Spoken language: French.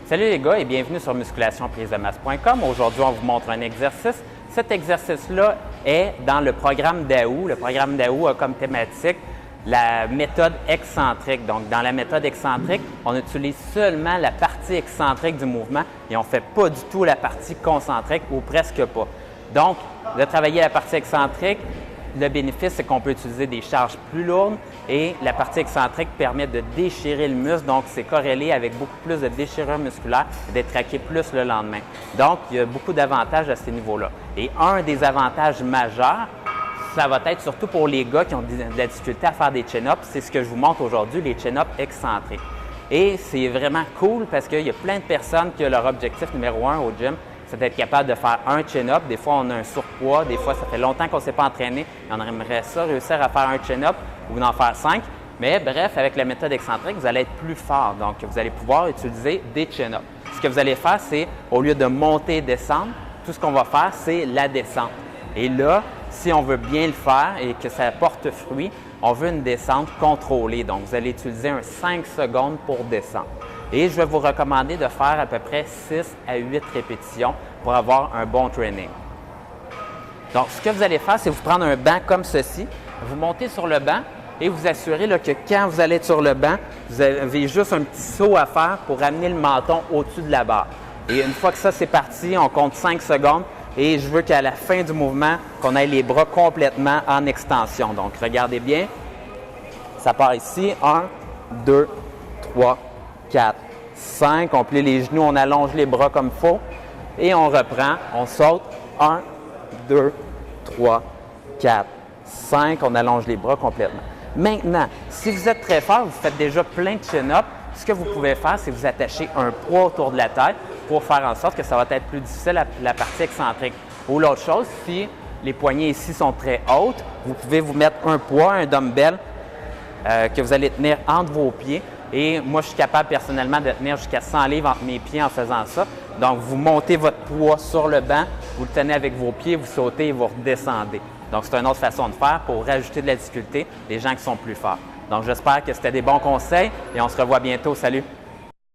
Salut les gars et bienvenue sur musculationprisemasse.com. Aujourd'hui, on vous montre un exercice. Cet exercice-là est dans le programme DAO. Le programme DAO a comme thématique la méthode excentrique. Donc, dans la méthode excentrique, on utilise seulement la partie excentrique du mouvement et on ne fait pas du tout la partie concentrique ou presque pas. Donc, de travailler la partie excentrique, le bénéfice, c'est qu'on peut utiliser des charges plus lourdes et la partie excentrique permet de déchirer le muscle. Donc, c'est corrélé avec beaucoup plus de déchirure musculaire et d'être traqué plus le lendemain. Donc, il y a beaucoup d'avantages à ce niveau-là. Et un des avantages majeurs, ça va être surtout pour les gars qui ont de la difficulté à faire des chin-ups. C'est ce que je vous montre aujourd'hui, les chin-ups excentriques. Et c'est vraiment cool parce qu'il y a plein de personnes qui ont leur objectif numéro 1 au gym, c'est d'être capable de faire un chin-up. Des fois, on a un surpoids. Des fois, ça fait longtemps qu'on ne s'est pas entraîné et on aimerait ça, réussir à faire un chin-up ou d'en faire 5. Mais bref, avec la méthode excentrique, vous allez être plus fort. Donc, vous allez pouvoir utiliser des chin-ups. Ce que vous allez faire, c'est au lieu de monter et descendre, tout ce qu'on va faire, c'est la descente. Et là, si on veut bien le faire et que ça porte fruit, on veut une descente contrôlée. Donc, vous allez utiliser un 5 secondes pour descendre. Et je vais vous recommander de faire à peu près 6 à 8 répétitions pour avoir un bon training. Donc, ce que vous allez faire, c'est vous prendre un banc comme ceci, vous montez sur le banc et vous assurez là, que quand vous allez être sur le banc, vous avez juste un petit saut à faire pour amener le menton au-dessus de la barre. Et une fois que ça, c'est parti, on compte 5 secondes et je veux qu'à la fin du mouvement, qu'on ait les bras complètement en extension. Donc, regardez bien, ça part ici, 1, 2, 3, 4, 5, on plie les genoux, on allonge les bras comme il faut et on reprend, on saute, 1, 2, 3, 4, 5, on allonge les bras complètement. Maintenant, si vous êtes très fort, vous faites déjà plein de chin-up, ce que vous pouvez faire, c'est vous attacher un poids autour de la tête pour faire en sorte que ça va être plus difficile la partie excentrique. Ou l'autre chose, si les poignées ici sont très hautes, vous pouvez vous mettre un poids, un dumbbell que vous allez tenir entre vos pieds. Et moi, je suis capable personnellement de tenir jusqu'à 100 livres entre mes pieds en faisant ça. Donc, vous montez votre poids sur le banc, vous le tenez avec vos pieds, vous sautez et vous redescendez. Donc, c'est une autre façon de faire pour rajouter de la difficulté les gens qui sont plus forts. Donc, j'espère que c'était des bons conseils et on se revoit bientôt. Salut!